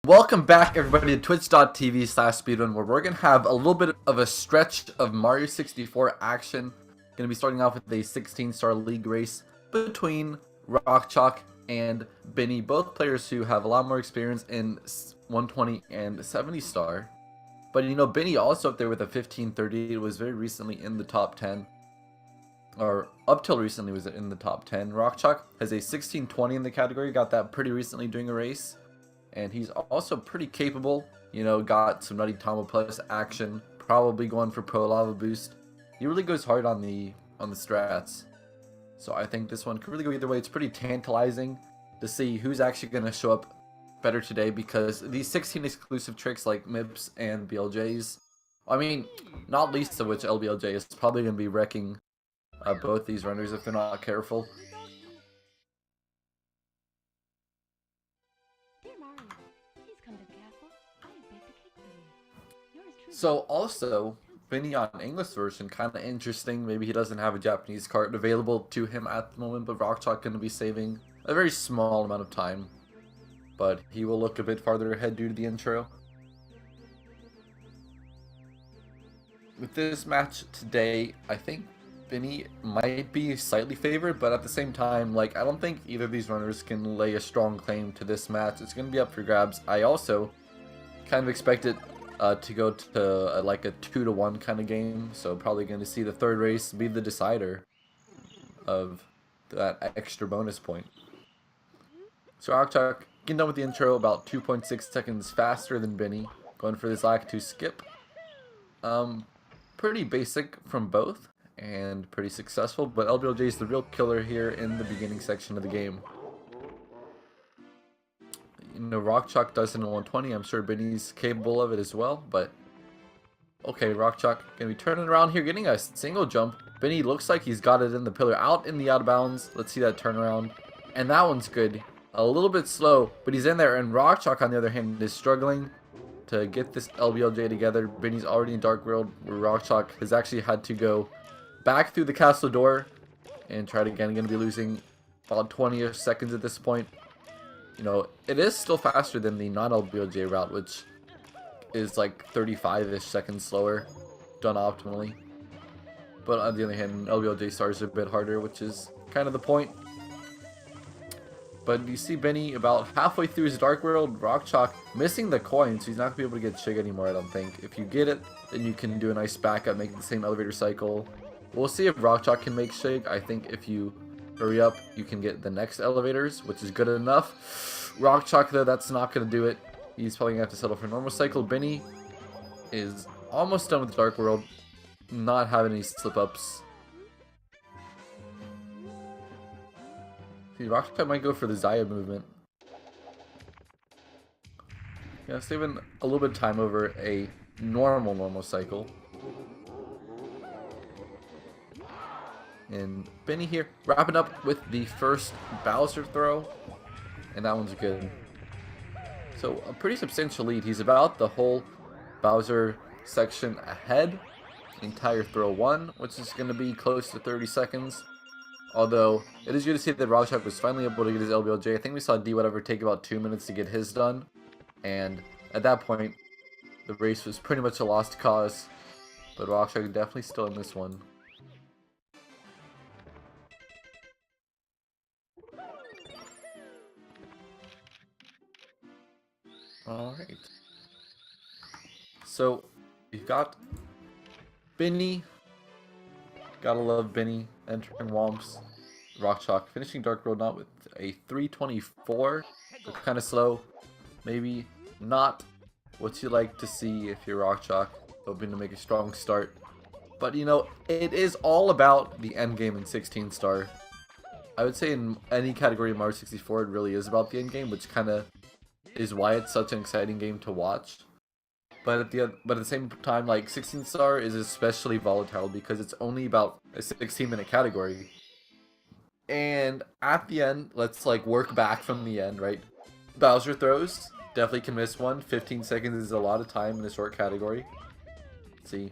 Welcome back, everybody, to twitch.tv/speedrun, where we're going to have a little bit of a stretch of Mario 64 action. Going to be starting off with a 16-star league race between RockChalk and Biinny, both players who have a lot more experience in 120 and 70-star. But you know, Biinny also up there with a 1530. It was very recently in the top 10. Or up till recently was in the top 10. RockChalk has a 1620 in the category, got that pretty recently during a race. And he's also pretty capable, you know, got some Nutty Tombo Plus action, probably going for Pro Lava Boost. He really goes hard on the strats. So I think this one could really go either way. It's pretty tantalizing to see who's actually going to show up better today, because these 16 exclusive tricks like MIPS and BLJs, I mean, not least of which LBLJ is probably going to be wrecking both these runners if they're not careful. So also, Biinny on English version, kind of interesting. Maybe he doesn't have a Japanese card available to him at the moment, but RockChalk going to be saving a very small amount of time. But he will look a bit farther ahead due to the intro. With this match today, I think Biinny might be slightly favored, but at the same time, like, I don't think either of these runners can lay a strong claim to this match. It's going to be up for grabs. I also kind of expect it to go to like a 2-to-1 kind of game, so probably going to see the third race be the decider of that extra bonus point. So RockChalk getting done with the intro about 2.6 seconds faster than Biinny, going for this lag 2 skip. Pretty basic from both and pretty successful, but LBLJ is the real killer here in the beginning section of the game. You know, RockChalk does it in 120. I'm sure Biinny's capable of it as well, but okay, RockChalk gonna be turning around here, getting a single jump. Biinny looks like he's got it in the pillar, out in the out of bounds. Let's see that turnaround, and that one's good. A little bit slow, but he's in there, and RockChalk on the other hand is struggling to get this LBLJ together. Biinny's already in Dark World, where RockChalk has actually had to go back through the castle door and try it again. Gonna be losing about 20 seconds at this point. You know, it is still faster than the non-LBLJ route, which is like 35-ish seconds slower, done optimally. But on the other hand, LBLJ stars are a bit harder, which is kind of the point. But you see Biinny about halfway through his Dark World, RockChalk missing the coin, so he's not going to be able to get Shig anymore, I don't think. If you get it, then you can do a nice backup, making the same elevator cycle. We'll see if RockChalk can make Shig. I think if you hurry up, you can get the next elevators, which is good enough. RockChalk, though, that's not going to do it. He's probably going to have to settle for normal cycle. Biinny is almost done with Dark World, not having any slip-ups. See, RockChalk might go for the Zaya movement. Yeah, saving a little bit of time over a normal cycle. And Biinny here, wrapping up with the first Bowser throw. And that one's good. So a pretty substantial lead. He's about the whole Bowser section ahead. Entire throw 1, which is going to be close to 30 seconds. Although, it is good to see that RockChalk was finally able to get his LBLJ. I think we saw D-Whatever take about 2 minutes to get his done. And at that point, the race was pretty much a lost cause. But RockChalk definitely still in this one. Alright. So, you've got Biinny. Gotta love Biinny entering Womps. RockChalk finishing Dark World not with a 324. So kind of slow. Maybe not what you like to see if you're RockChalk, hoping to make a strong start. But you know, it is all about the end game in 16-star. I would say in any category of Mario 64, it really is about the end game, which kind of is why it's such an exciting game to watch. But at the same time, like, 16-star is especially volatile because it's only about a 16-minute category. And at the end, let's like work back from the end, right? Bowser throws, definitely can miss one. 15 seconds is a lot of time in a short category. Let's see.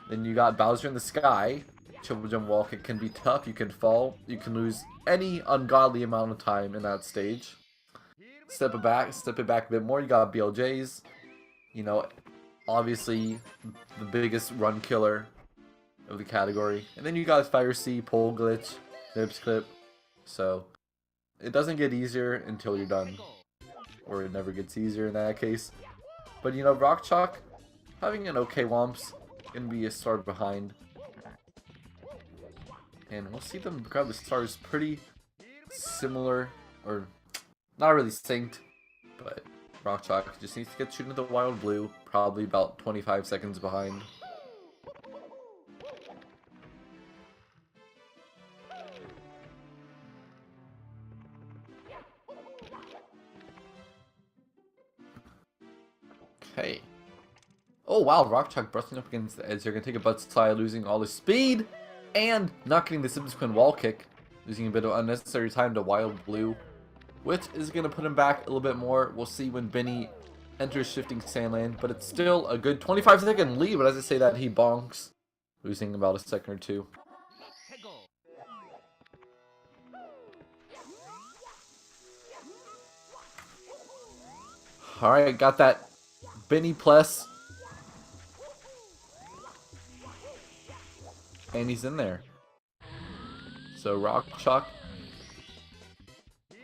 Then you got Bowser in the sky. Triple jump wall kick can be tough. You can fall. You can lose any ungodly amount of time in that stage. step it back a bit more. You got BLJs, you know, obviously the biggest run killer of the category. And then you got Fire C, Pole Glitch, Nibs Clip. So it doesn't get easier until you're done. Or it never gets easier in that case. But you know, RockChalk, having an okay Womps, gonna be a star behind. And we'll see them grab the stars pretty similar, or not really synced, but RockChalk just needs to get shooting the Wild Blue, probably about 25 seconds behind. Okay. Oh wow, RockChalk brushing up against the edge. They're gonna take a butt slide, losing all the speed, and not getting the subsequent wall kick, losing a bit of unnecessary time to Wild Blue, which is gonna put him back a little bit more. We'll see when Biinny enters Shifting Sandland, but it's still a good 25-second lead. But as I say that, he bonks, losing about a second or two. All right, got that Biinny plus. And he's in there. So RockChalk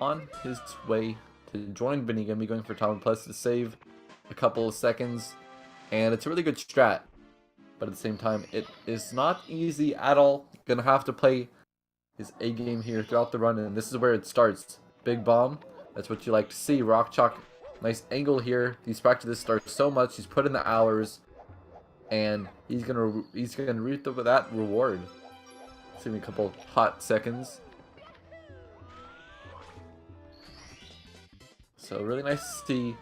on his way to join Biinny. Gonna be going for Tom Plus to save a couple of seconds. And it's a really good strat. But at the same time, it is not easy at all. Gonna have to play his A game here throughout the run. And this is where it starts. Big bomb. That's what you like to see. RockChalk, nice angle here. He's practiced this start so much. He's put in the hours. And he's gonna reap that reward. Save me a couple hot seconds. So really nice to see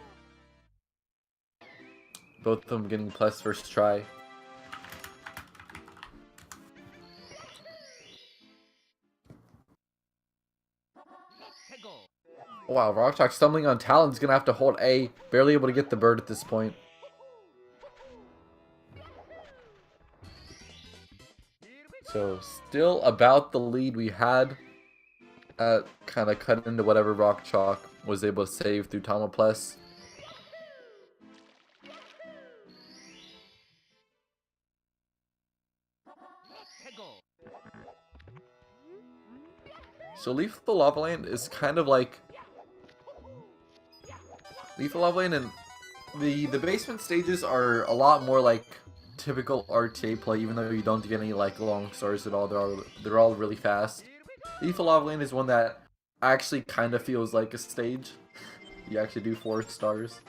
both of them getting plus first try. Wow, RockChalk stumbling on Talon's gonna have to hold A, barely able to get the bird at this point. So still about the lead we had. Kind of cut into whatever RockChalk was able to save through Tama Plus. So Lethal Lava Land is kind of like Lethal Lava Land, and the basement stages are a lot more like typical RTA play, even though you don't get any like long stars at all. They're all really fast. Lethal Lava Land is one that actually kind of feels like a stage. You actually do 4 stars,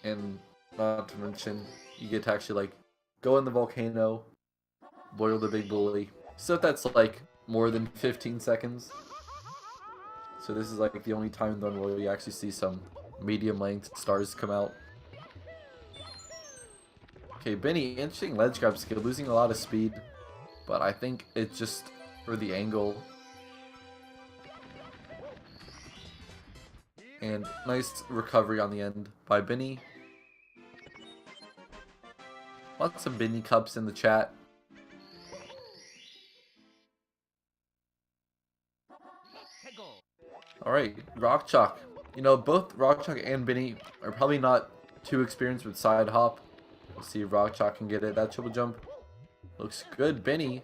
and not to mention you get to actually like go in the volcano, boil the big bully. So that's like more than 15 seconds. So this is like the only time then where you actually see some medium length stars come out. Okay, Biinny, interesting ledge grab skill, losing a lot of speed, but I think it's just for the angle. And nice recovery on the end by Biinny. Lots of Biinny cups in the chat. Alright, RockChalk. You know, both RockChalk and Biinny are probably not too experienced with side hop. We'll see if RockChalk can get it. That triple jump looks good. Biinny,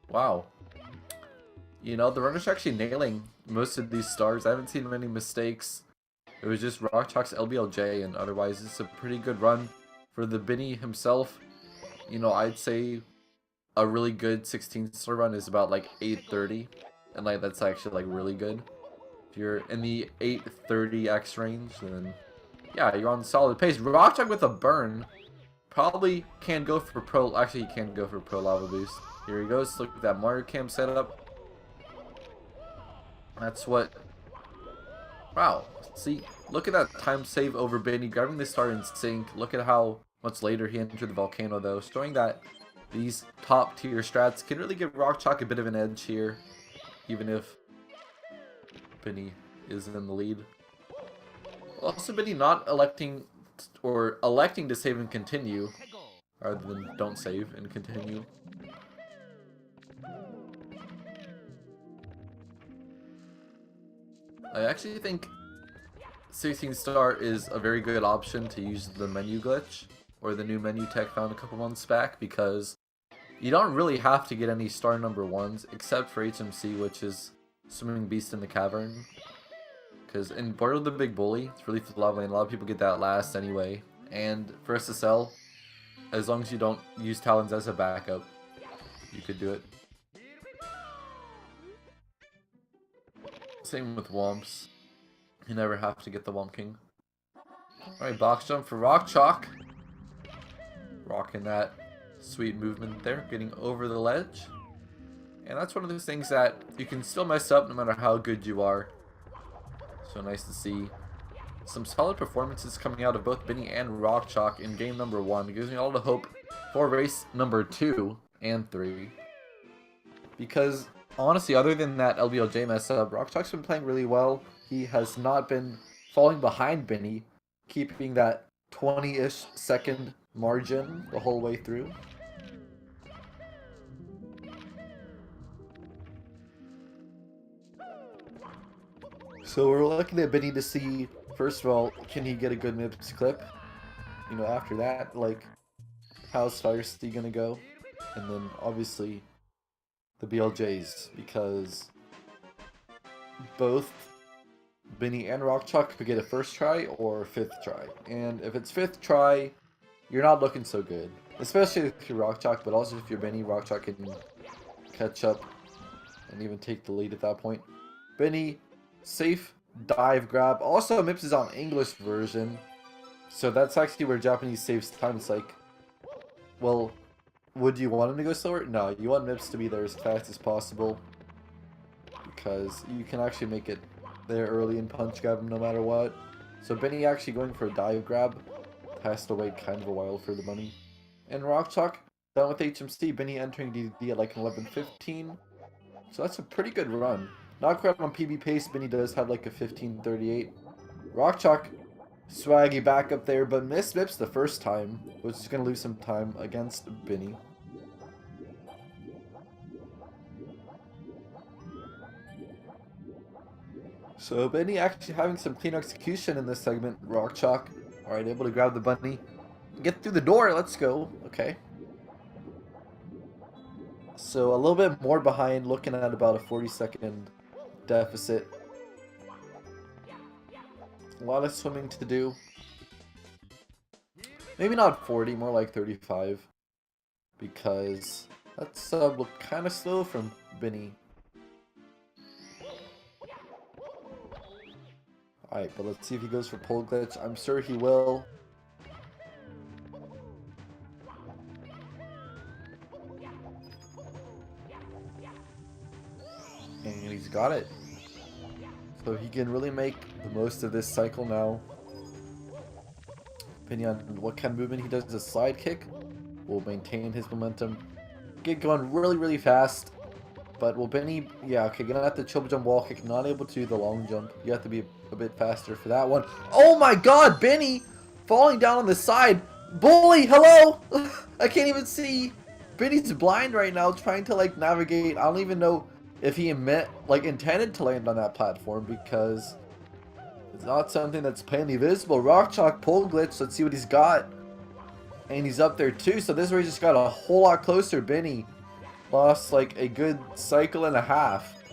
wow. You know, the runners are actually nailing most of these stars. I haven't seen many mistakes. It was just RockChalk's LBLJ, and otherwise it's a pretty good run for the Biinny himself. You know, I'd say a really good 16-star run is about like 830, and like that's actually like really good. If you're in the 830x range, then yeah, you're on solid pace. RockChalk with a burn probably can go for pro. Actually, he can go for pro lava boost. Here he goes. Look at that Mario Cam setup. That's what. Wow. See, look at that time save over Biinny, grabbing this star in sync. Look at how much later he entered the volcano, though, showing that these top tier strats can really give RockChalk a bit of an edge here, even if Biinny is in the lead. Also, Biinny not electing to save and continue, rather than don't save and continue. I actually think 16 star is a very good option to use the menu glitch, or the new menu tech found a couple months back, because you don't really have to get any star number 1s, except for HMC, which is Swimming Beast in the Cavern. Because in Border the Big Bully, it's really lovely, and a lot of people get that last anyway. And for SSL, as long as you don't use Talons as a backup, you could do it. Same with Womps. You never have to get the Womp King. Alright, box jump for RockChalk. Rocking that sweet movement there, getting over the ledge. And that's one of those things that you can still mess up no matter how good you are. So nice to see some solid performances coming out of both Biinny and RockChalk in game number 1. It gives me all the hope for race number 2 and 3. Because honestly, other than that LBLJ mess up, RockChalk's been playing really well. He has not been falling behind Biinny, keeping that 20-ish second margin the whole way through. So we're looking at Biinny to see, first of all, can he get a good MIPS clip? You know, after that, like, how's Firesty gonna go? And then, obviously, the BLJs, because both Biinny and RockChalk could get a first try or 5th try. And if it's 5th try, you're not looking so good. Especially if you're RockChalk, but also if you're Biinny, RockChalk can catch up and even take the lead at that point. Biinny, safe dive grab. Also, MIPS is on English version, so that's actually where Japanese saves time. It's like, well, would you want him to go slower? No, you want MIPS to be there as fast as possible, because you can actually make it there early and punch grab him no matter what. So Biinny actually going for a dive grab has to wait kind of a while for the money. And RockChalk done with HMC. Biinny entering DD at like 11:15, so that's a pretty good run. Not quite on PB pace. Biinny does have like a 15:38. RockChalk swaggy back up there, but missed MIPS the first time, which is going to lose some time against Biinny. So Biinny actually having some clean execution in this segment. RockChalk, alright, able to grab the bunny. Get through the door, let's go. Okay. So a little bit more behind, looking at about a 40-second deficit. A lot of swimming to do. Maybe not 40, more like 35. Because that sub looked kind of slow from Biinny. Alright, but let's see if he goes for pole glitch. I'm sure he will. And he's got it. So he can really make the most of this cycle now. Depending on what kind of movement he does, a slide kick will maintain his momentum. Get going really, really fast. But will Biinny, yeah, okay, gonna have to triple jump wall kick, not able to do the long jump. You have to be a bit faster for that one. Oh my god, Biinny falling down on the side. Bully, hello! I can't even see. Biinny's blind right now, trying to like navigate. I don't even know if he intended to land on that platform, because it's not something that's plainly visible. RockChalk pole glitch, let's see what he's got. And he's up there too, so this race just got a whole lot closer. Biinny lost like a good cycle and a half.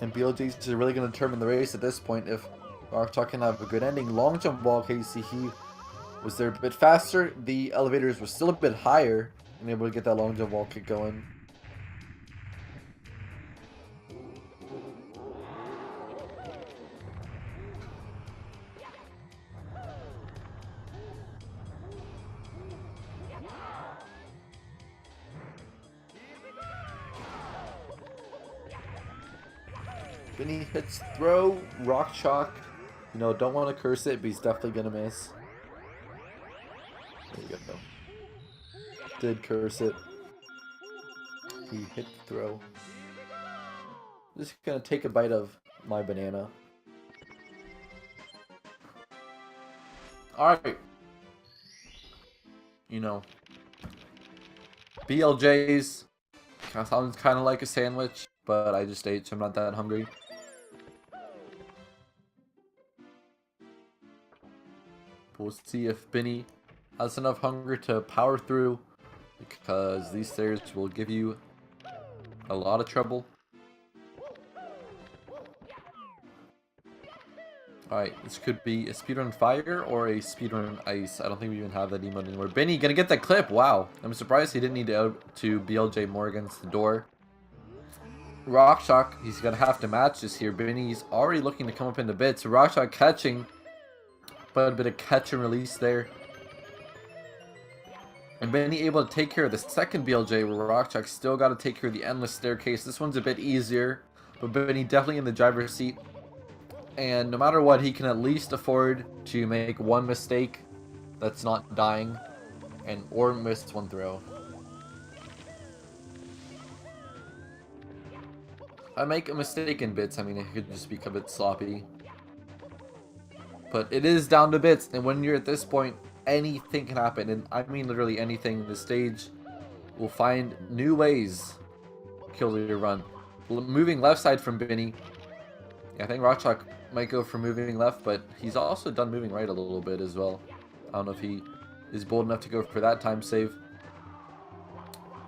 And BLGs are really going to determine the race at this point if RockChalk can have a good ending. Long jump wall, okay, you see he was there a bit faster. The elevators were still a bit higher and able to get that long jump wall kick going. Biinny hits throw. RockChalk, you know, don't want to curse it, but he's definitely gonna miss. There you go. Did curse it. He hit the throw. Just gonna take a bite of my banana. Alright. You know, BLJs Sounds kind of like a sandwich, but I just ate, so I'm not that hungry. We'll see if Biinny has enough hunger to power through, because these stairs will give you a lot of trouble. Alright, this could be a speedrun fire or a speedrun ice. I don't think we even have that emote anymore. Biinny gonna get that clip. Wow. I'm surprised he didn't need to out to BLJ more against the door. RockChalk, he's gonna have to match this here. Biinny's already looking to come up into bits. RockChalk catching, but a bit of catch and release there. And Biinny able to take care of the second BLJ, where RockChalk still got to take care of the endless staircase. This one's a bit easier, but Biinny definitely in the driver's seat. And no matter what, he can at least afford to make one mistake that's not dying, or miss one throw. I make a mistake in bits, I mean, it could just become a bit sloppy. But it is down to bits, and when you're at this point, anything can happen, and I mean literally anything. The stage will find new ways to kill your run. Moving left side from Biinny. Yeah, I think RockChalk might go for moving left, but he's also done moving right a little bit as well. I don't know if he is bold enough to go for that time save.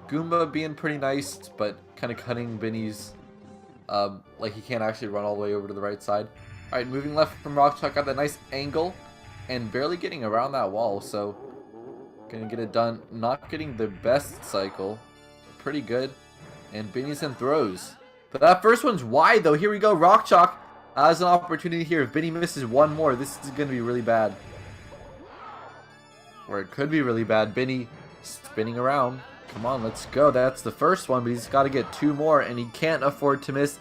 Goomba being pretty nice, but kind of cutting Biinny's, like he can't actually run all the way over to the right side. Alright, moving left from RockChalk, got that nice angle, and barely getting around that wall, so gonna get it done. Not getting the best cycle, pretty good, and Biinny's in throws. But that first one's wide though. Here we go, RockChalk has an opportunity here. If Biinny misses one more, this is gonna be really bad. Or it could be really bad. Biinny spinning around. Come on, let's go. That's the first one, but he's got to get two more, and he can't afford to miss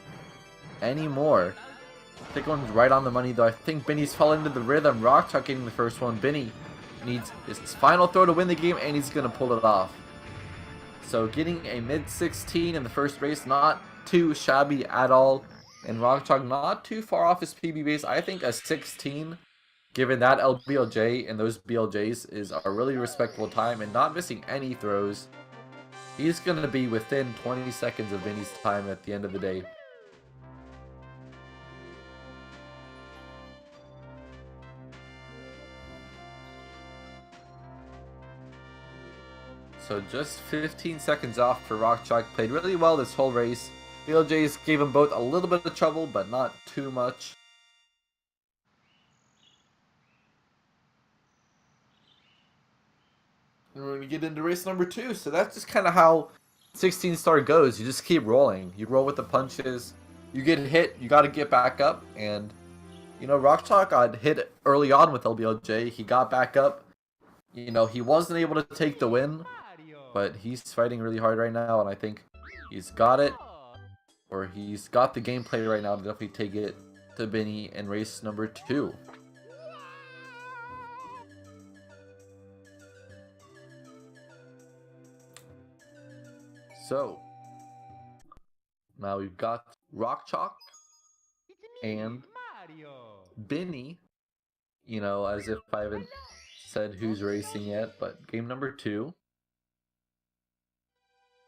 any more. I think one's right on the money, though. I think Biinny's fallen into the rhythm. RockChalk getting the first one. Biinny needs his final throw to win the game, and he's going to pull it off. So getting a mid-16 in the first race, not too shabby at all. And RockChalk not too far off his PB base. I think a 16, given that LBLJ and those BLJs, is a really respectable time, and not missing any throws. He's going to be within 20 seconds of Biinny's time at the end of the day. So just 15 seconds off for RockChalk. Played really well this whole race. BLJs gave him both a little bit of trouble, but not too much. And we're going to get into race number 2. So that's just kind of how 16 star goes. You just keep rolling. You roll with the punches. You get hit, you got to get back up. And, you know, RockChalk got hit early on with LBLJ. He got back up. You know, he wasn't able to take the win, but he's fighting really hard right now. And I think he's got it. Or he's got the gameplay right now to definitely take it to Biinny in race number 2. So, now we've got RockChalk and Biinny. You know, as if I haven't said who's racing yet, but game number 2.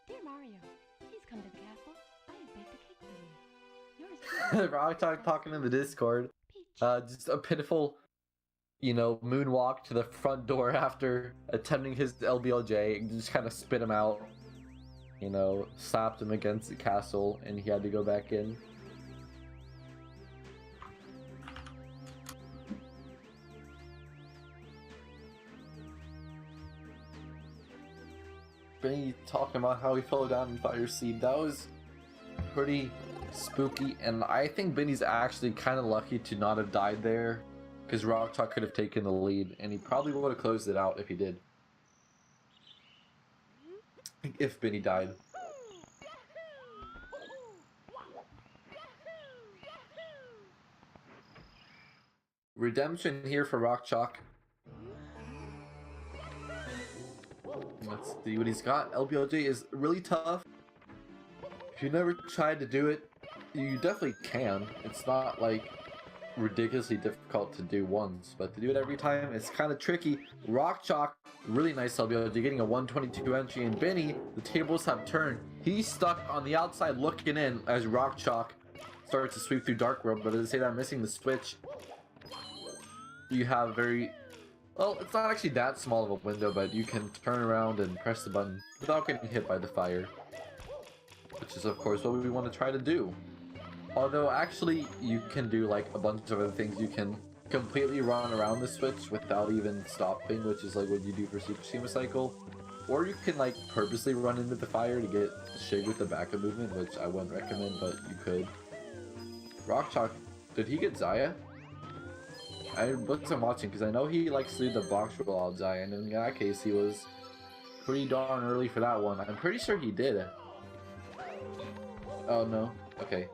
Dear Mario, please come to the castle. I have baked a cake for you. Yours RockChalk talking in the Discord. Just a pitiful, you know, moonwalk to the front door after attempting his LBLJ and just kind of spit him out. You know, slapped him against the castle and he had to go back in. Biinny talking about how he fell down in Fire Seed. That was pretty spooky, and I think Biinny's actually kind of lucky to not have died there, because RockChalk could have taken the lead, and he probably would have closed it out if he did. If Biinny died. Redemption here for RockChalk. Let's see what he's got. LBLJ is really tough. If you never tried to do it, you definitely can. It's not like ridiculously difficult to do once, but to do it every time, it's kind of tricky. RockChalk, really nice LBO. You're getting a 122 entry, and Biinny, the tables have turned. He's stuck on the outside looking in as RockChalk starts to sweep through Dark World, but as I say that, I'm missing the switch. You have very... Well, it's not actually that small of a window, but you can turn around and press the button without getting hit by the fire. Which is, of course, what we want to try to do. Although, actually, you can do, like, a bunch of other things. You can completely run around the switch without even stopping, which is, like, what you do for Super Shima Cycle. Or you can, like, purposely run into the fire to get Shig with the backup movement, which I wouldn't recommend, but you could. RockChalk, did he get Zaya? I wasn't watching, because I know he likes to do the box roll out Zaya, and in that case, he was pretty darn early for that one. I'm pretty sure he did. Oh, no. Okay.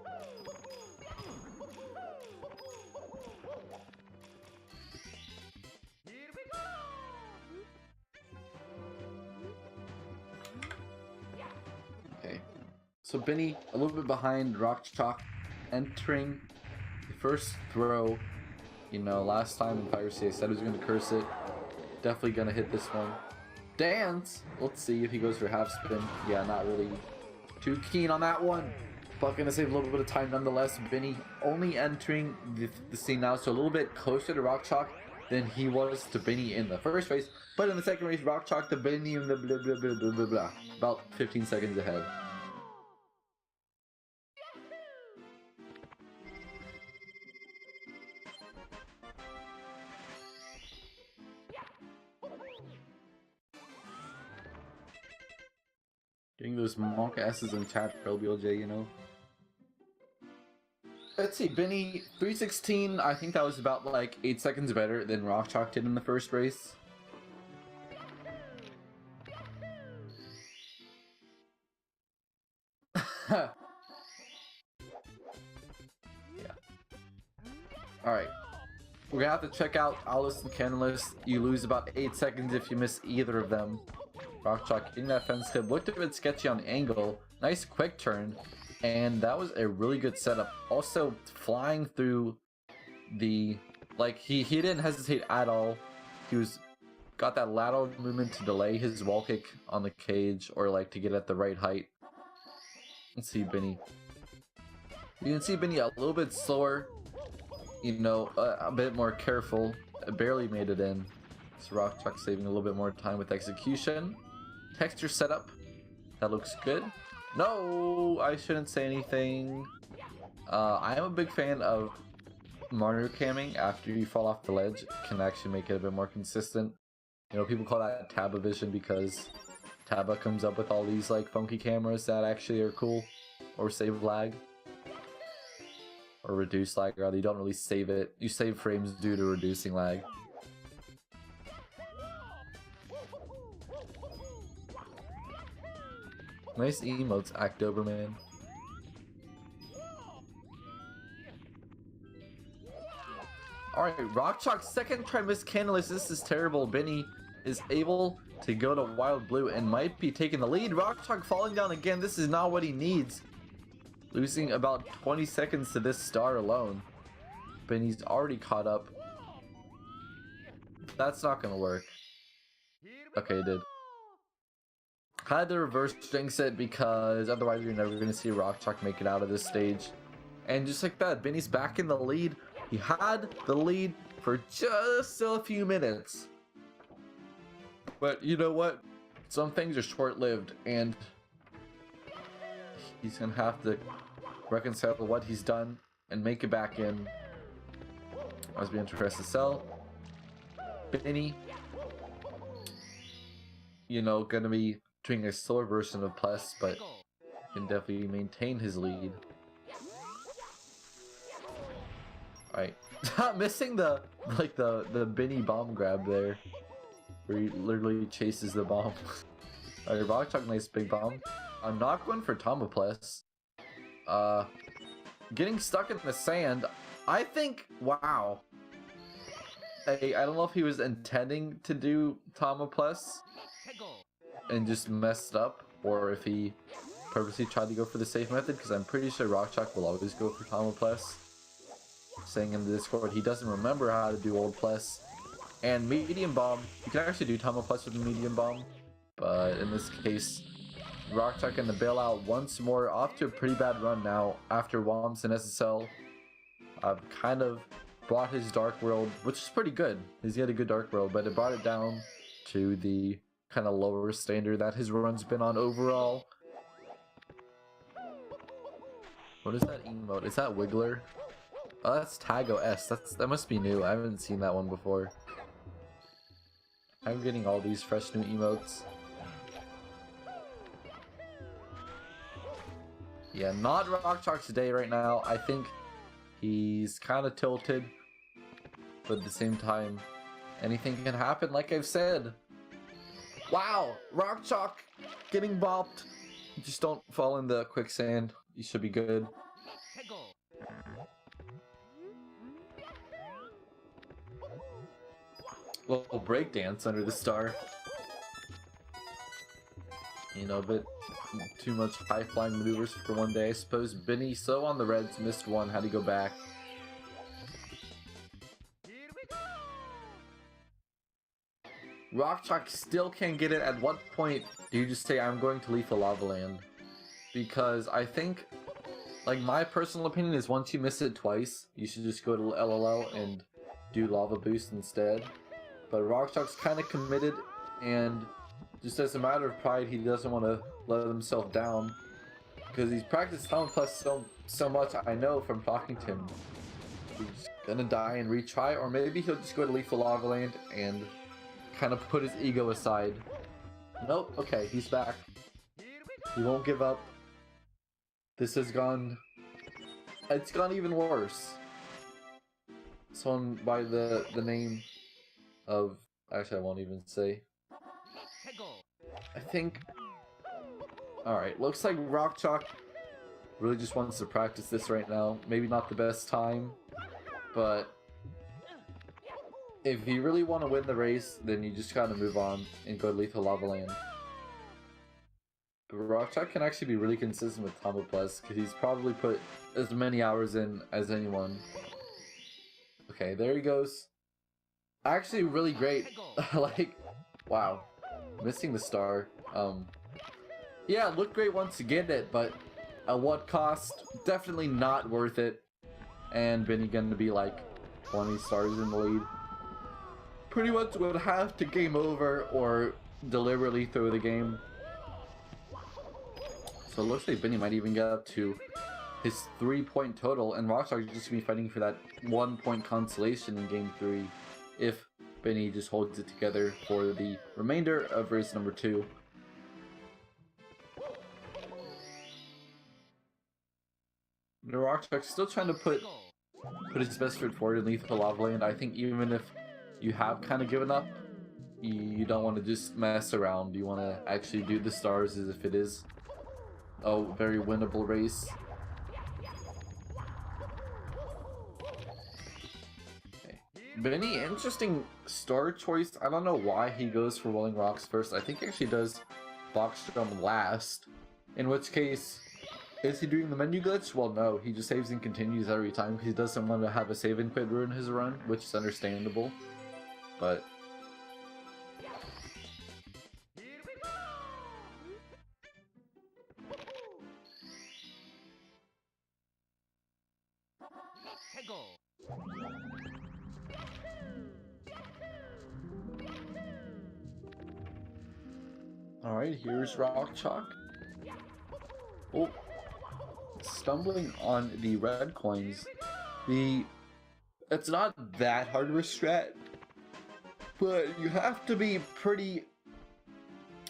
Okay. So Biinny, a little bit behind RockChalk, entering the first throw. You know, last time in Piracy I said he was going to curse it. Definitely going to hit this one. Dance! Let's see if he goes for half spin. Yeah, not really too keen on that one. But going to save a little bit of time nonetheless. Biinny only entering the scene now, so a little bit closer to RockChalk than he was to Biinny in the first race. But in the second race, RockChalk to Biinny and the blah blah blah blah blah blah. About 15 seconds ahead. Getting those monk asses in chat for LBLJ, you know. Let's see, Biinny 316. I think that was about like 8 seconds better than RockChalk did in the first race. Yeah. Alright. We're gonna have to check out Alice and Canalist. You lose about 8 seconds if you miss either of them. RockChalk getting that fence tip. Looked a bit sketchy on the angle. Nice quick turn. And that was a really good setup. Also, flying through the... Like, he didn't hesitate at all. He got that lateral movement to delay his wall kick on the cage, or like to get at the right height. Let's see Biinny. You can see Biinny a little bit slower. You know, a bit more careful. Barely made it in. So RockChalk saving a little bit more time with execution. Texture setup. That looks good. No, I shouldn't say anything. I am a big fan of monitor camming after you fall off the ledge. It can actually make it a bit more consistent. You know, people call that Taba vision because Taba comes up with all these like funky cameras that actually are cool or save lag. Or reduce lag, rather. You don't really save it. You save frames due to reducing lag. Nice emotes, Octoberman. Alright, RockChalk's second try miss Canalist. This is terrible. Biinny is able to go to Wild Blue and might be taking the lead. RockChalk falling down again. This is not what he needs. Losing about 20 seconds to this star alone. Biinny's already caught up. That's not gonna work. Okay, it did. Had to reverse jinx it because otherwise you're never gonna see RockChalk make it out of this stage. And just like that, Biinny's back in the lead. He had the lead for just a few minutes. But you know what? Some things are short-lived, and he's gonna have to reconcile what he's done and make it back in. I was being interested to sell. Biinny, you know, gonna be doing a slower version of Plus, but can definitely maintain his lead. Alright. Missing the Biinny bomb grab there. Where he literally chases the bomb. Alright, RockChalk, nice big bomb. I'm not going for Tama Plus. Getting stuck in the sand. I think, wow. I don't know if he was intending to do Tama Plus and just messed up, or if he purposely tried to go for the safe method, because I'm pretty sure RockChalk will always go for Tama Plus. saying in the Discord he doesn't remember how to do Old Plus. And Medium Bomb, you can actually do Tumble Plus with the Medium Bomb, but in this case, RockChalk and the bailout once more, off to a pretty bad run now after Woms and SSL. Kind of brought his Dark World, which is pretty good. He's got a good Dark World, but it brought it down to the kind of lower standard that his run's been on overall. What is that emote? Is that Wiggler? Oh, that's Tago S. That must be new. I haven't seen that one before. I'm getting all these fresh new emotes. Yeah, not RockChalk's day right now. I think he's kind of tilted, but at the same time, anything can happen, like I've said. Wow, RockChalk getting bopped. Just don't fall in the quicksand. You should be good. Little breakdance under the star. You know, a bit too much high-flying maneuvers for one day, I suppose. Biinny, so on the Reds, missed one, had to go back. RockChalk still can't get it. At what point do you just say, I'm going to Lethal Lava Land? Because I think, like, my personal opinion is once you miss it twice, you should just go to LLL and do Lava Boost instead. But RockChalk's kind of committed, and just as a matter of pride, he doesn't want to let himself down. Because he's practiced Talent Plus so much, I know from talking to him. He's gonna die and retry, or maybe he'll just go to Lethal Lava Land and kind of put his ego aside. Nope, okay, he's back. He won't give up. This has gone... It's gone even worse. Someone by the name of... Actually, I won't even say. I think... Alright, looks like RockChalk really just wants to practice this right now. Maybe not the best time, but if you really want to win the race, then you just gotta move on and go to Lethal Lava Land. But RockChalk can actually be really consistent with Combo Plus, because he's probably put as many hours in as anyone. Okay, there he goes. Actually, really great. Like, wow. Missing the star. Yeah, looked great once to get it, but at what cost? Definitely not worth it. And Biinny gonna be like 20 stars in the lead. Pretty much would have to game over or deliberately throw the game. So it looks like Biinny might even get up to his 3-point total, and RockChalk is just gonna be fighting for that 1-point consolation in game 3 if Biinny just holds it together for the remainder of race number 2. The RockChalk's still trying to put his best foot forward in Lethal Lava Land. I think even if you have kind of given up, you don't want to just mess around. You want to actually do the stars as if it is a very winnable race. Okay. Biinny, interesting star choice. I don't know why he goes for Rolling Rocks first. I think he actually does Box Jump last. In which case, is he doing the menu glitch? Well, no. He just saves and continues every time because he doesn't want to have a save and quit ruin his run, which is understandable. But alright, here's RockChalk. Oh, stumbling on the red coins. It's not that hard to strat, but you have to be pretty...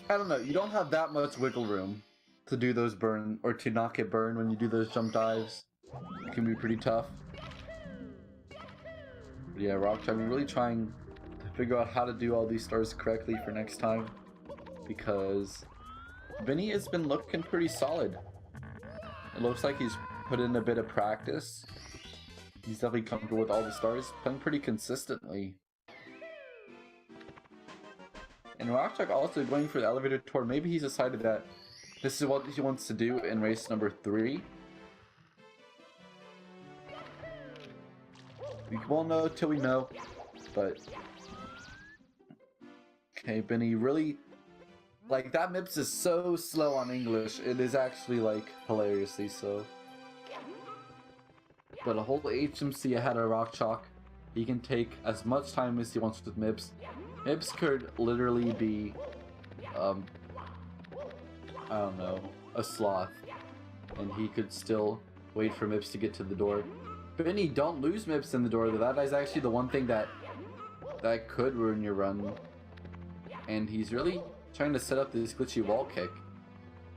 I don't know, you don't have that much wiggle room to do those burn, or to not get burned when you do those jump dives. It can be pretty tough. But yeah, RockChalk, I'm really trying to figure out how to do all these stars correctly for next time, because Biinny has been looking pretty solid. It looks like he's put in a bit of practice. He's definitely comfortable with all the stars, playing pretty consistently. And RockChalk also going for the elevator tour. Maybe he's decided that this is what he wants to do in race number 3. We won't know till we know, but... Okay, Biinny, really... Like, that MIPS is so slow on English, it is actually, like, hilariously slow. But a whole HMC ahead of RockChalk. He can take as much time as he wants with MIPS. MIPS could literally be, I don't know, a sloth. And he could still wait for MIPS to get to the door. Biinny, don't lose MIPS in the door, though. That is actually the one thing that could ruin your run. And he's really trying to set up this glitchy wall kick.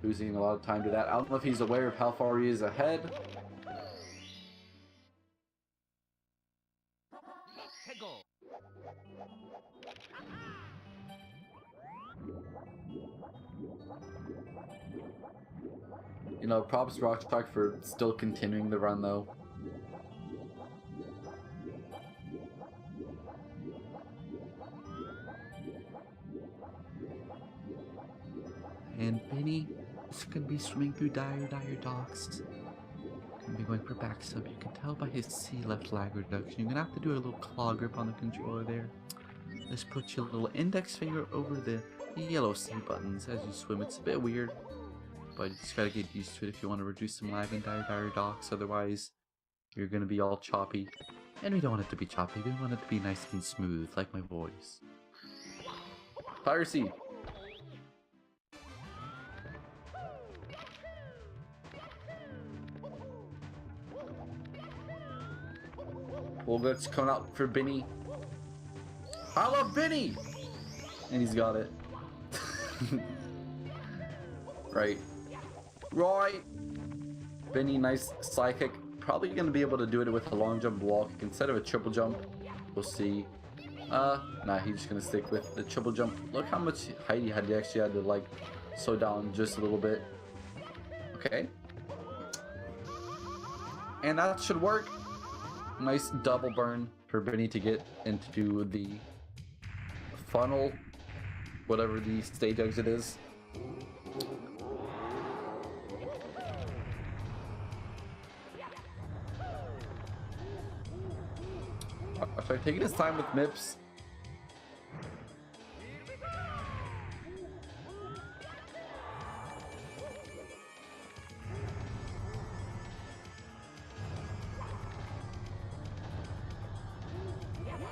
Losing a lot of time to that. I don't know if he's aware of how far he is ahead. You know, props to RockChalk for still continuing the run, though. And Biinny is going to be swimming through dire docks. Going to be going for back sub. You can tell by his C left lag reduction. You're going to have to do a little claw grip on the controller there. Just put your little index finger over the yellow C buttons as you swim. It's a bit weird, but you just gotta get used to it if you want to reduce some lag in dire docks. Otherwise, you're gonna be all choppy. And we don't want it to be choppy. We want it to be nice and smooth, like my voice. Fire seed. Pull guts coming out for Biinny. I love Biinny! And he's got it. Right. Biinny, nice side kick. Probably going to be able to do it with a long jump wall kick instead of a triple jump. We'll see. Nah, he's just going to stick with the triple jump. Look how much height he had. He actually had to, like, slow down just a little bit. Okay. And that should work. Nice double burn for Biinny to get into the funnel, whatever the stage exit is. After taking his time with MIPS.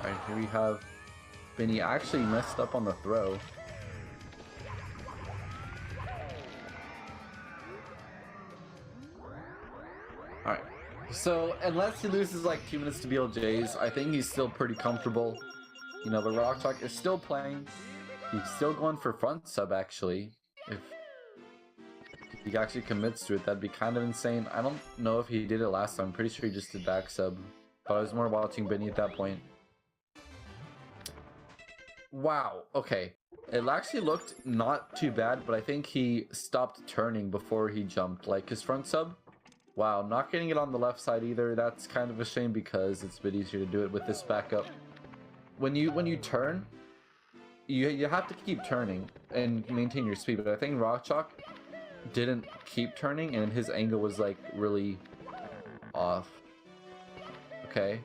Alright, here we have Biinny actually messed up on the throw. Alright, so unless he loses like 2 minutes to BLJs, I think he's still pretty comfortable. You know, the RockChalk is still playing. He's still going for front sub actually. If he actually commits to it, that'd be kind of insane. I don't know if he did it last time. I'm pretty sure he just did back sub. But I was more watching Biinny at that point. Wow, okay. It actually looked not too bad, but I think he stopped turning before he jumped. Like his front sub. Wow, not getting it on the left side either. That's kind of a shame because it's a bit easier to do it with this backup. When you turn, you have to keep turning and maintain your speed. But I think RockChalk didn't keep turning and his angle was like really off. Okay.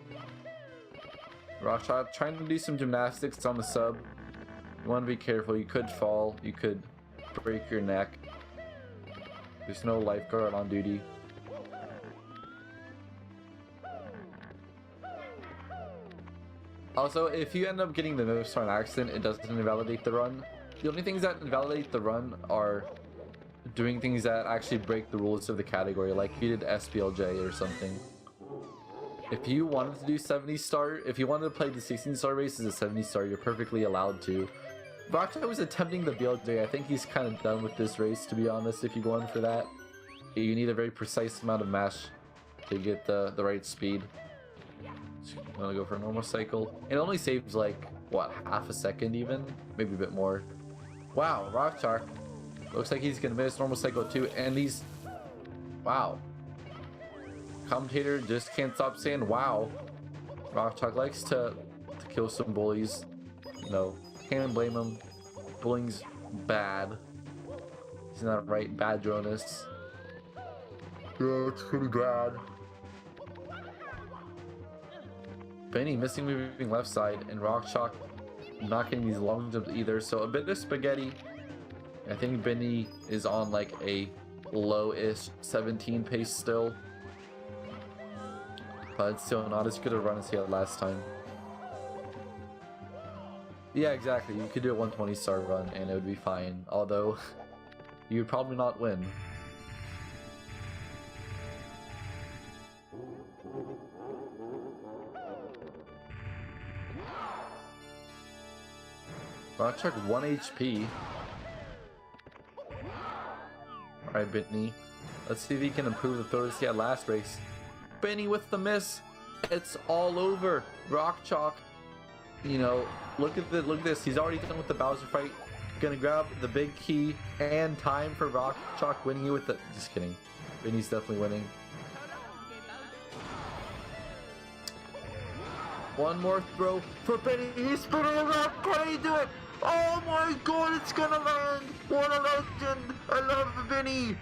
RockChalk trying to do some gymnastics on the sub. You want to be careful. You could fall. You could break your neck. There's no lifeguard on duty. Also, if you end up getting the MIPS for an accident, it doesn't invalidate the run. The only things that invalidate the run are doing things that actually break the rules of the category, like if you did SPLJ or something. If you wanted to do 70 star, if you wanted to play the 16 star race as a 70 star, you're perfectly allowed to. RockChalk was attempting the BLJ. I think he's kind of done with this race, to be honest, if you go in for that. You need a very precise amount of mash to get the right speed. I'm gonna go for a normal cycle. It only saves like, what, half a second even? Maybe a bit more. Wow, RockChalk. Looks like he's gonna miss normal cycle too, and he's... Wow. Commentator just can't stop saying wow. RockChalk likes to kill some bullies. You know, can't blame him. Bullying's bad. He's not right, bad Jonas. Yeah, it's pretty bad. Biinny missing moving left side, and RockChalk not getting these long jumps either. So a bit of spaghetti. I think Biinny is on like a low-ish 17 pace still. But still not as good a run as he had last time. Yeah, exactly. You could do a 120 star run and it would be fine. Although, you would probably not win. RockChalk 1 HP. Alright, Biinny. Let's see if he can improve the throws he had last race. Biinny with the miss. It's all over. RockChalk, you know, look at this. He's already done with the Bowser fight. Gonna grab the big key and time for RockChalk winning it with the. Just kidding. Biinny's definitely winning. One more throw for Biinny. He's spinning around. Can he do it? Oh my god, it's gonna land! What a legend! I love Biinny!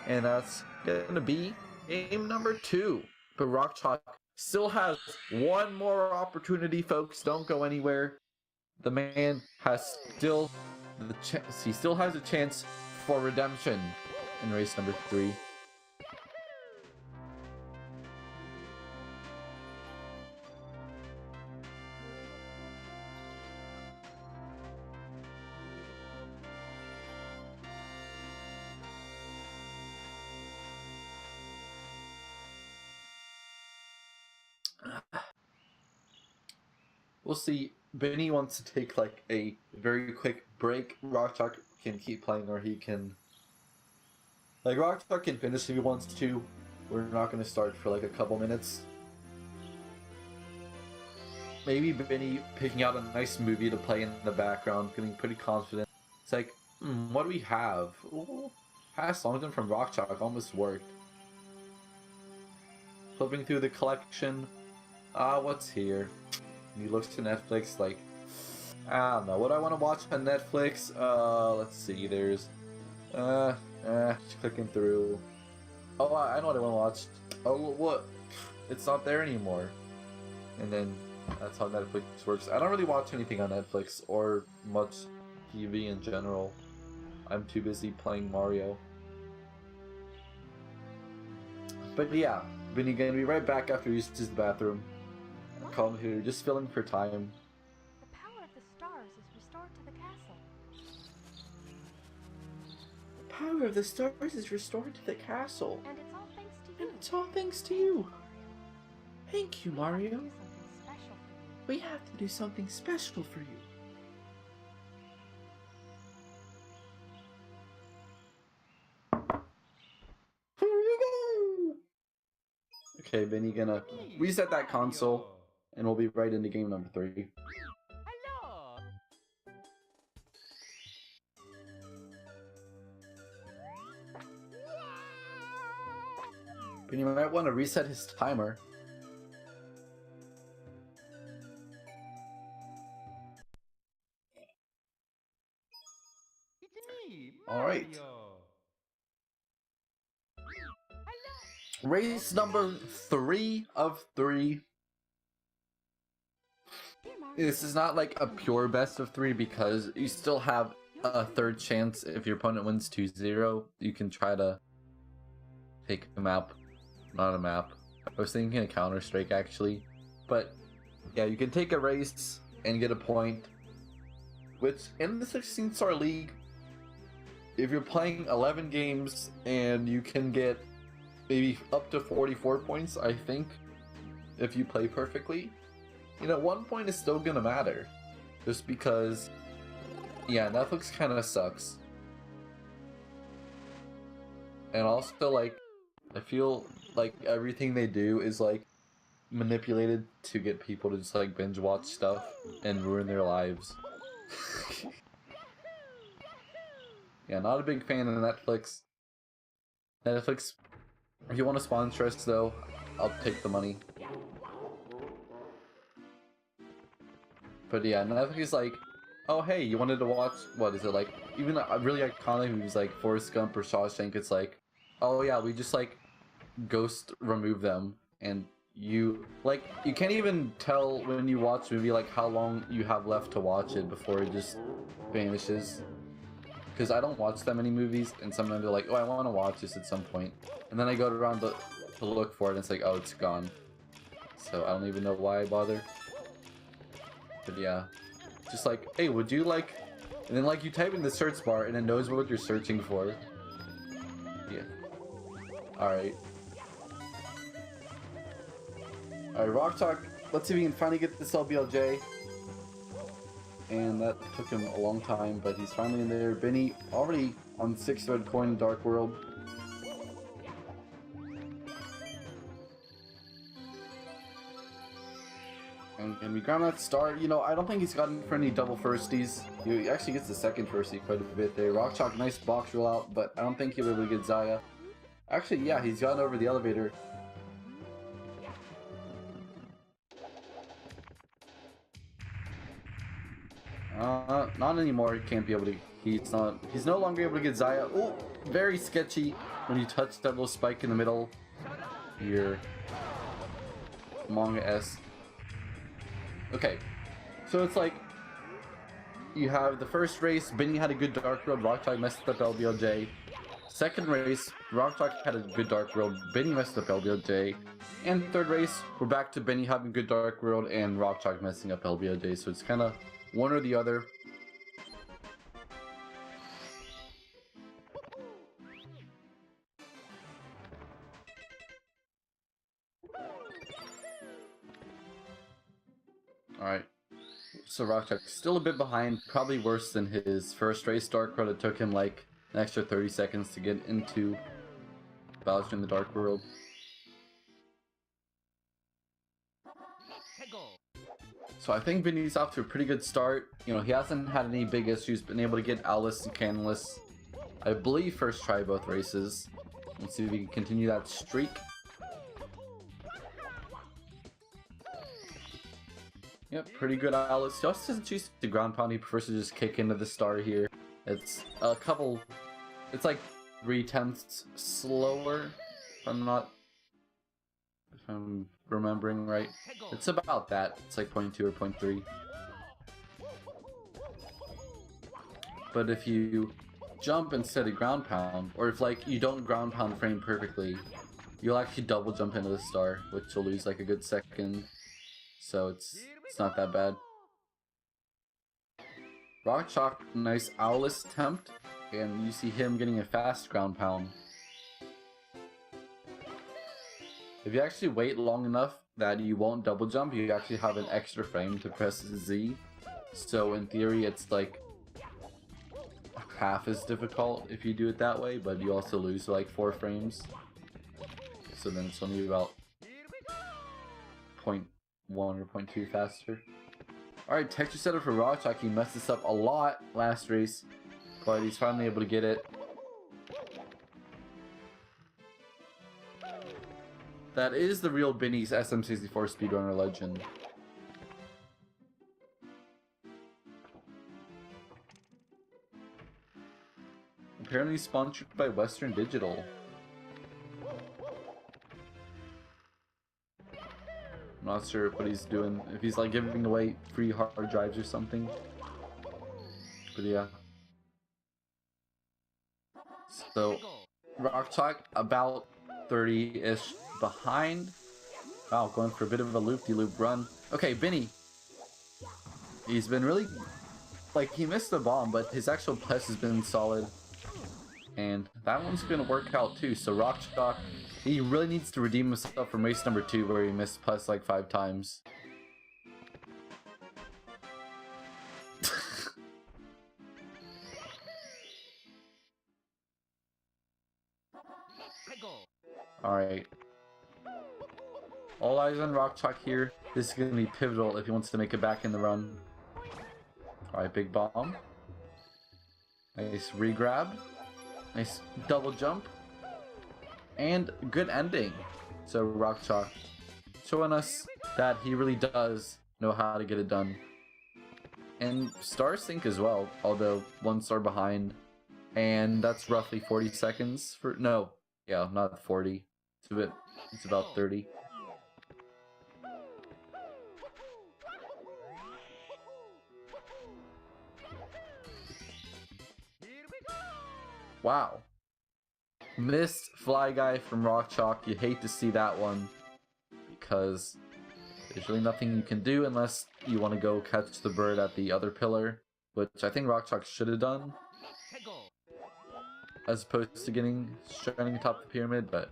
And that's gonna be game number 2. But RockChalk still has one more opportunity, folks. Don't go anywhere. The man has still the chance. He still has a chance for redemption in race number 3. We'll see. Biinny wants to take like a very quick break. RockChalk can keep playing, or he can RockChalk can finish if he wants to. We're not going to start for like a couple minutes. Maybe Biinny picking out a nice movie to play in the background, getting pretty confident. It's like, what do we have? Ooh, Past Longton from RockChalk almost worked. Flipping through the collection. What's here? He looks to Netflix like, I don't know, what I want to watch on Netflix? Let's see, there's, just clicking through. Oh, I know what I want to watch. Oh, what? It's not there anymore. And then, that's how Netflix works. I don't really watch anything on Netflix, or much TV in general. I'm too busy playing Mario. But yeah, Biinny gonna be right back after he uses the bathroom. Commentator just filling for time. The power of the stars is restored to the castle. The power of the stars is restored to the castle. And it's all thanks to you. And it's all thanks to you. Thank you, Mario. We have to do something special for you. We have to do something special for you. Here we go! Okay, Biinny gonna reset that console. And we'll be right into game number 3. Hello. Biinny might want to reset his timer. It's me, Alright. Mario. Race number 3 of 3. This is not like a pure best of 3 because you still have a third chance if your opponent wins 2-0. You can try to take a map, not a map. I was thinking a Counter-Strike actually. But yeah, you can take a race and get a point. Which in the 16-star league, if you're playing 11 games and you can get maybe up to 44 points, I think, if you play perfectly. You know, 1 point is still gonna matter. Just because, yeah, Netflix kind of sucks. And also, like, I feel like everything they do is, like, manipulated to get people to just, like, binge watch stuff and ruin their lives. Yeah, not a big fan of Netflix. Netflix, if you want to sponsor us, though, I'll take the money. But yeah, Netflix is like, oh hey, you wanted to watch, what is it, like, even a really iconic movies like Forrest Gump or Shawshank, it's like, oh yeah, we just like ghost remove them and you can't even tell when you watch a movie like how long you have left to watch it before it just vanishes. Because I don't watch that many movies, and sometimes they're like, oh, I want to watch this at some point, and then I go around to look for it, and it's like, oh, it's gone. So I don't even know why I bother. But yeah, just like, hey, would you like, and then like you type in the search bar, and it knows what you're searching for. Yeah. All right. Alright, RockChalk, let's see if we can finally get this LBLJ. And that took him a long time, but he's finally in there. Biinny already on 6 red coin in Dark World. And can we grab that star? You know, I don't think he's gotten for any double firsties. He actually gets the second firstie quite a bit there. RockChalk, nice box roll out, but I don't think he'll be able to get Zaya. Actually, yeah, he's gotten over the elevator. Not anymore. He can't be able to. He's no longer able to get Zaya. Oh, very sketchy when you touch that little spike in the middle. Your manga S. Okay, so it's like you have the first race. Biinny had a good Dark World. RockChalk messed up LBLJ. Second race, RockChalk had a good Dark World. Biinny messed up LBLJ. And third race, we're back to Biinny having good Dark World and RockChalk messing up LBLJ. So it's kind of one or the other. Alright. So RockChalk still a bit behind, probably worse than his first race Dark World. It took him like an extra 30 seconds to get into Bowser in the Dark World. So I think Biinny's off to a pretty good start. You know, he hasn't had any big issues, been able to get Alice and Canless, I believe, first try both races. Let's see if we can continue that streak. Yep, pretty good Alice. Just doesn't choose the ground pound, he prefers to just kick into the star here. It's a couple, it's like 3/10 slower, if I'm remembering right. It's about that. It's like 0.2 or 0.3. But if you jump instead of ground pound, or if like you don't ground pound frame perfectly, you'll actually double jump into the star, which will lose like a good second. So it's not that bad. RockChalk, nice Owless attempt, and you see him getting a fast ground pound. If you actually wait long enough that you won't double jump, you actually have an extra frame to press Z. So in theory, it's like half as difficult if you do it that way, but you also lose like 4 frames. So then it's only about 0.1 or 0.2 faster. Alright, texture setup for RockChalk. He messed this up a lot last race, but he's finally able to get it. That is the real Biinny's SM64 Speedrunner legend. Apparently sponsored by Western Digital. I'm not sure what he's doing, if he's like giving away free hard drives or something. But yeah. So, RockChalk about 30-ish behind. Wow, going for a bit of a loop-de-loop run. Okay, Biinny. He's been really, like, he missed the bomb, but his actual press has been solid. And that one's gonna work out too. So RockChalk, he really needs to redeem himself from race number 2 where he missed plus like 5 times. Alright. All eyes on RockChalk here. This is going to be pivotal if he wants to make it back in the run. Alright, big bomb. Nice regrab. Nice double jump. And good ending. So RockChalk showing us that he really does know how to get it done. And star sync as well, although 1 star behind. And that's roughly 40 seconds for, no. Yeah, not 40. It's about 30. Wow. Missed fly guy from RockChalk. You hate to see that one because there's really nothing you can do unless you want to go catch the bird at the other pillar, which I think RockChalk should have done as opposed to getting stranding atop the pyramid, but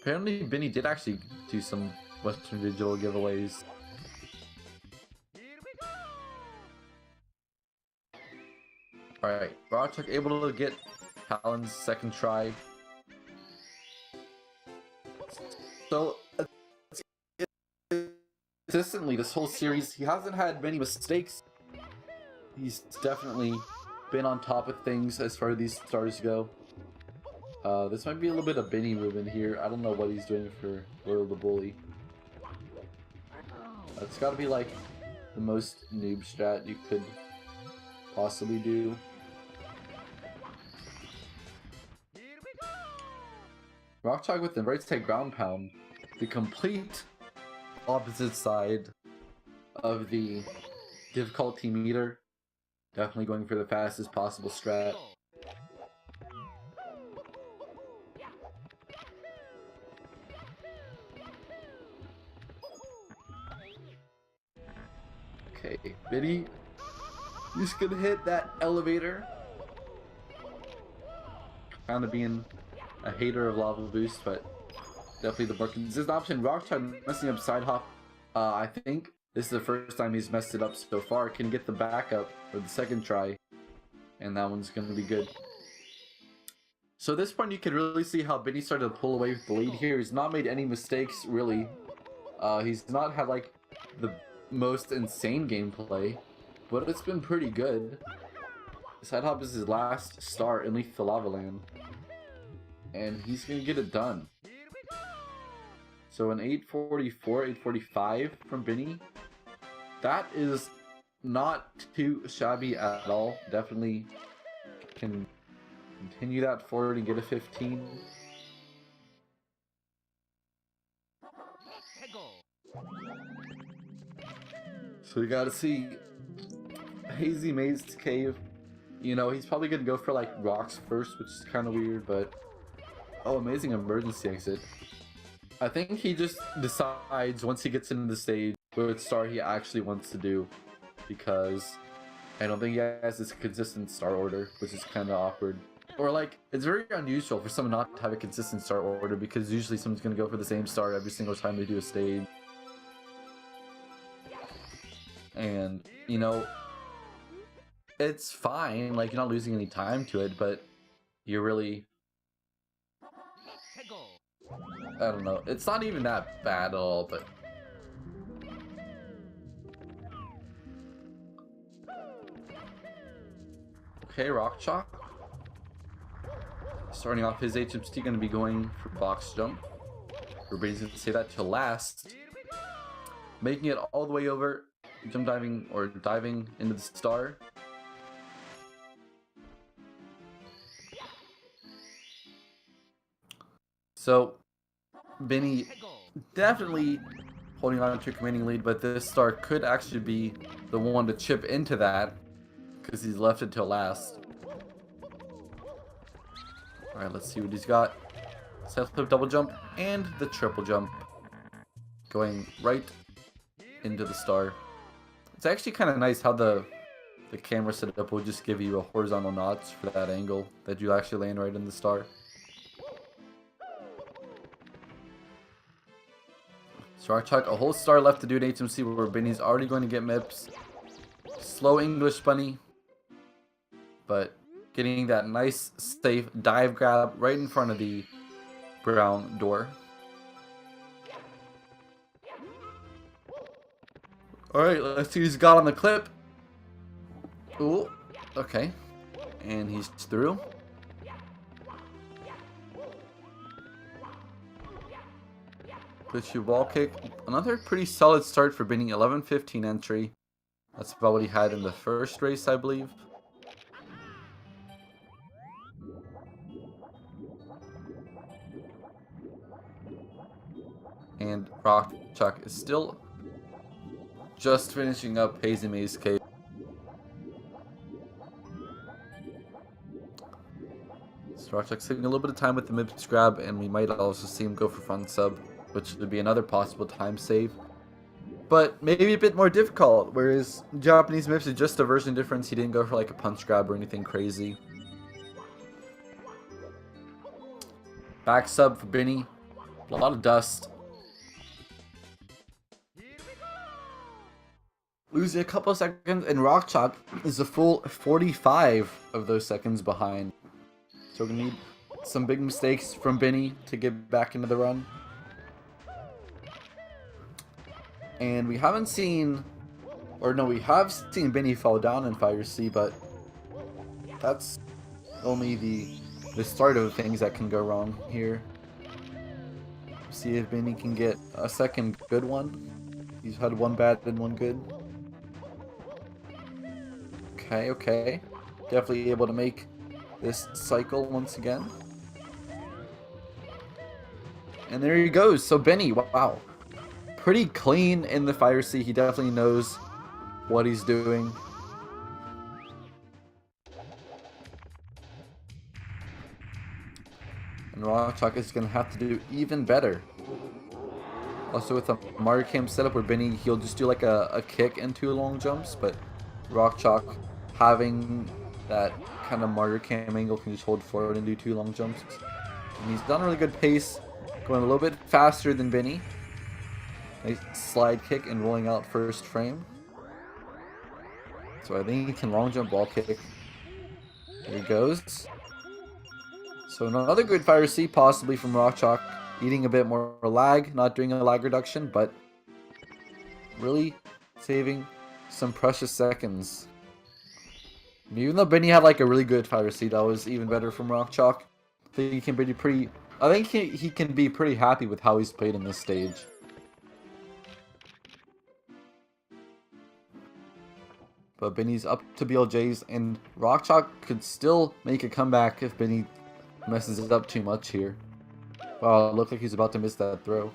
apparently Biinny did actually do some Western Digital giveaways. Alright, RockChalk able to get Talon's second try. So, consistently this whole series, he hasn't had many mistakes. He's definitely been on top of things as far as these stars go. This might be a little bit of Biinny movement here. I don't know what he's doing for Royal the Bully. It's gotta be like the most noob strat you could possibly do. RockChalk with the right side ground pound, the complete opposite side of the difficulty meter. Definitely going for the fastest possible strat. Okay, Biinny, just gonna hit that elevator. Kind of being a hater of lava boost, but definitely the more consistent option. RockChalk messing up side hop. I think this is the first time he's messed it up so far. Can get the backup for the second try, and that one's gonna be good. So at this point, you can really see how Biinny started to pull away with the lead here. He's not made any mistakes really. He's not had like the most insane gameplay, but it's been pretty good. Side hop is his last star in Leaf the Lava Land, and he's gonna get it done. So an 844, 845 from Biinny. That is not too shabby at all. Definitely can continue that forward and get a 15. So we gotta see Hazy Maze Cave. You know, he's probably gonna go for like rocks first, which is kind of weird, but oh, amazing emergency exit. I think he just decides once he gets into the stage what star he actually wants to do, because I don't think he has this consistent star order, which is kind of awkward. Or like, it's very unusual for someone not to have a consistent star order, because usually someone's gonna go for the same star every single time they do a stage. And, you know, it's fine, like, you're not losing any time to it, but you're really, I don't know, it's not even that bad at all, but okay, RockChalk starting off his HMC, going to be going for box jump. Everybody's going to say that to last, making it all the way over, jump diving or diving into the star. So Biinny definitely holding on to a commanding lead, but this star could actually be the one to chip into that because he's left it till last. Alright, let's see what he's got. Side flip double jump and the triple jump going right into the star. It's actually kind of nice how the camera setup will just give you a horizontal notch for that angle that you actually land right in the star. So RockChalk, a whole star left to do at HMC where Biinny's already going to get MIPs. Slow English bunny, but getting that nice safe dive grab right in front of the brown door. Alright, let's see who's got on the clip. Ooh, okay. And he's through. Push your wall kick. Another pretty solid start for Biinny. 11-15 entry. That's about what he had in the first race, I believe. And RockChalk is still just finishing up Hazy Maze Cave. So RockChalk's taking a little bit of time with the MIPS grab, and we might also see him go for front sub, which would be another possible time save. But maybe a bit more difficult, whereas Japanese MIPS is just a version difference. He didn't go for like a punch grab or anything crazy. Back sub for Biinny. A lot of dust. Losing a couple of seconds, and RockChalk is a full 45 of those seconds behind. So we're going to need some big mistakes from Biinny to get back into the run. And we haven't seen, or no, we have seen Biinny fall down in Fire C, but that's only the start of things that can go wrong here. See if Biinny can get a second good one. He's had one bad and one good. Okay. Definitely able to make this cycle once again. And there he goes. So Biinny, wow. Pretty clean in the Fire C. He definitely knows what he's doing. And RockChalk is going to have to do even better. Also with a Mario Cam setup where Biinny, he'll just do like a kick and 2 long jumps, but RockChalk having that kind of Mario Cam angle can just hold forward and do 2 long jumps. And he's done a really good pace, going a little bit faster than Biinny. Nice slide kick and rolling out first frame. So I think he can long jump wall kick. There he goes. So another good Fire C possibly from RockChalk. Eating a bit more lag, not doing a lag reduction, but really saving some precious seconds. And even though Biinny had like a really good Fire C, that was even better from RockChalk. I think he can be he can be pretty happy with how he's played in this stage. But Biinny's up to BLJs, and RockChalk could still make a comeback if Biinny messes it up too much here. Wow, it looked like he's about to miss that throw.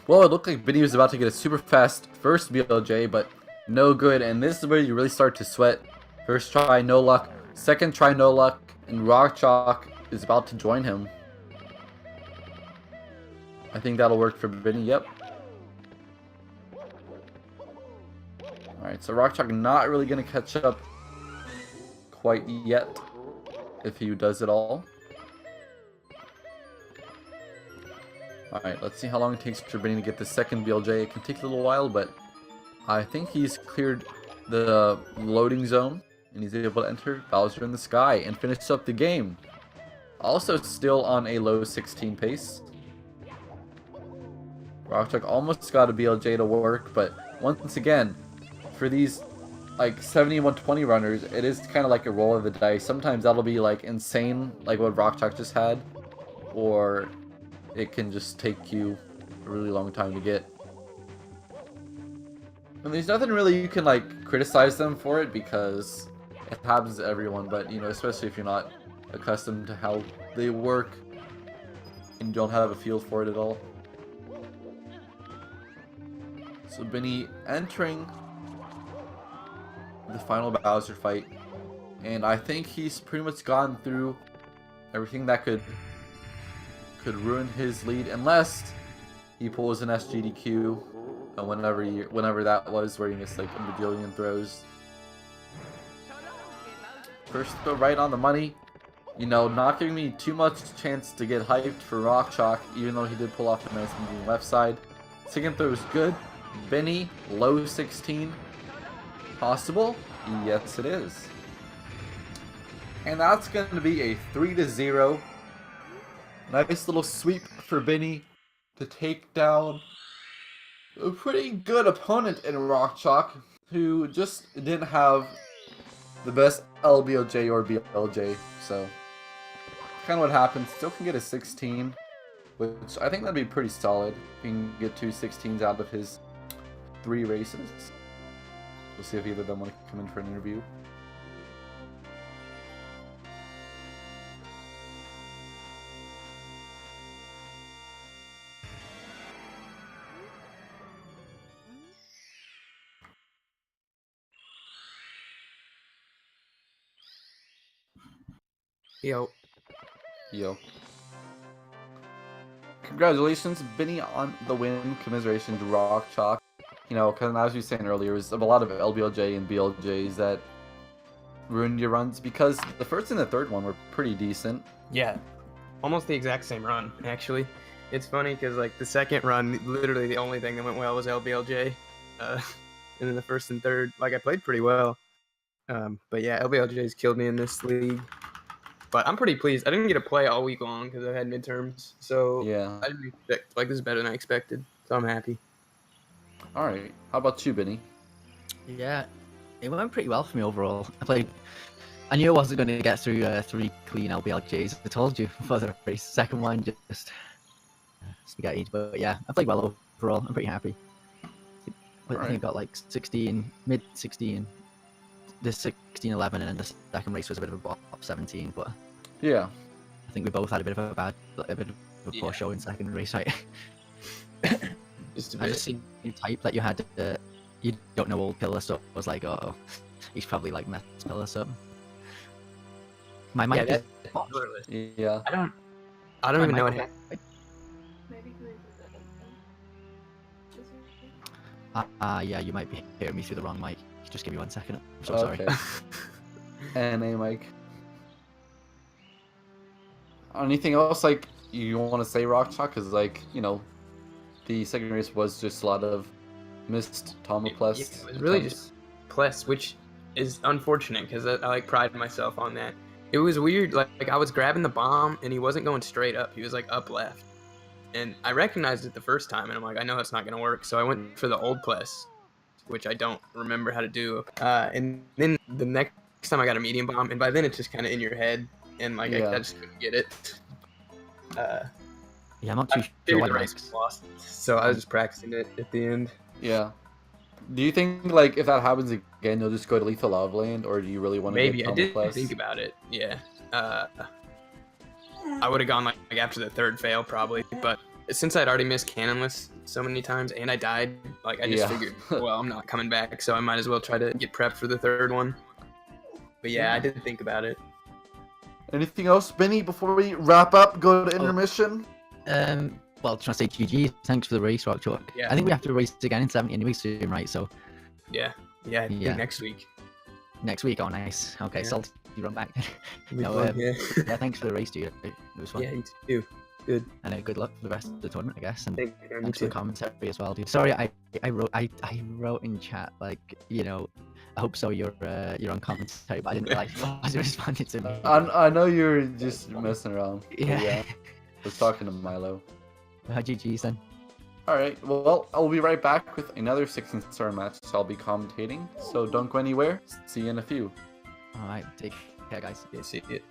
Well, it looked like Biinny was about to get a super fast first BLJ, but no good. And this is where you really start to sweat. First try, no luck. Second try, no luck. And RockChalk is about to join him. I think that'll work for Biinny, yep. Alright, so RockChalk not really going to catch up quite yet, if he does it all. Alright, let's see how long it takes for Biinny to get the second BLJ. It can take a little while, but I think he's cleared the loading zone, and he's able to enter Bowser in the Sky and finish up the game. Also still on a low 16 pace. RockChalk almost got a BLJ to work, but once again, for these like 70 and 120 runners, it is kind of like a roll of the dice. Sometimes that'll be like insane, like what RockChalk just had, or it can just take you a really long time to get. And there's nothing really you can like criticize them for it, because it happens to everyone, but you know, especially if you're not accustomed to how they work and you don't have a feel for it at all. So Biinny entering the final Bowser fight, and I think he's pretty much gone through everything that could ruin his lead, unless he pulls an SGDQ, and whenever that was, where he missed like a bajillion throws. First throw right on the money, you know, not giving me too much chance to get hyped for RockChalk, even though he did pull off a nice moving left side. Second throw is good. Biinny, low 16. Possible? Yes, it is. And that's going to be a 3-0. Nice little sweep for Biinny to take down a pretty good opponent in RockChalk, who just didn't have the best LBLJ or BLJ. So, kind of what happened. Still can get a 16, which I think that'd be pretty solid. He can get 2 16s out of his 3 races. We'll see if either of them want to come in for an interview. Yo. Yo. Congratulations, Biinny, on the win. Commiserations, RockChalk. You know, because as you were saying earlier, there's a lot of LBLJ and BLJs that ruined your runs because the first and the third one were pretty decent. Yeah. Almost the exact same run, actually. It's funny because, like, the second run, literally the only thing that went well was LBLJ. And then the first and third, like, I played pretty well. But yeah, LBLJ's killed me in this league. But I'm pretty pleased. I didn't get to play all week long because I had midterms. So Yeah. I didn't expect, like, this is better than I expected. So I'm happy. All right. How about you, Biinny? Yeah, it went pretty well for me overall. I knew I wasn't going to get through 3 clean LBLJs. I told you for the race. Second one just spaghetti. But yeah, I played well overall. I'm pretty happy. I think I got like 16, mid 16, this 16-11, and then the second race was a bit of a bop, 17. But yeah, I think we both had a bit of a poor show in second race, right? Just a I bit. just seen the type that you had. You don't know old pillar, so I was like, oh, he's probably like mess pillar, so. My mic Yeah, is literally. yeah. I don't even know what happened. Yeah, you might be hearing me through the wrong mic. Just give me 1 second. I'm so sorry. And a mic. Anything else like you want to say, RockChalk? Because like you know, the second race was just a lot of missed Tama plus. Yeah, it was really just plus, which is unfortunate because I like pride myself on that. It was weird. Like I was grabbing the bomb and he wasn't going straight up. He was like up left. And I recognized it the first time, and I'm like, I know that's not going to work. So I went for the old plus, which I don't remember how to do. And then the next time I got a medium bomb, and by then it's just kind of in your head, and like I just couldn't get it. Yeah, I'm not too sure why the mic's lost. So I was just practicing it at the end. Yeah. Do you think like if that happens again, you'll just go to Lethal Lava Land, or do you really want to? Maybe get I did plus? think about it. Yeah. I would have gone like after the third fail probably, but since I'd already missed Cannonless so many times and I died, like I just figured, well, I'm not coming back, so I might as well try to get prepped for the third one. But yeah, I did think about it. Anything else, Biinny, before we wrap up? Go to intermission. Well, trying to say GG. Thanks for the race, RockChalk. Yeah. I think we have to race again in 70 anyway soon, right? So. Yeah. I think next week. Next week. Oh, nice. Okay, Yeah. salty run back. Yeah. Yeah. Thanks for the race, dude. It was fun. Yeah, you too. Good. And good luck for the rest of the tournament, I guess. And Thanks for the commentary as well, dude. Sorry, I wrote in chat like, you know, I hope so. You're on commentary, but I didn't realize you wasn't responding to me. I know you're just messing around. Yeah. I was talking to Milo. GG's then. Alright, well, I'll be right back with another 16-star match I'll be commentating, so don't go anywhere. See you in a few. Alright, take care, guys. Yeah, see it.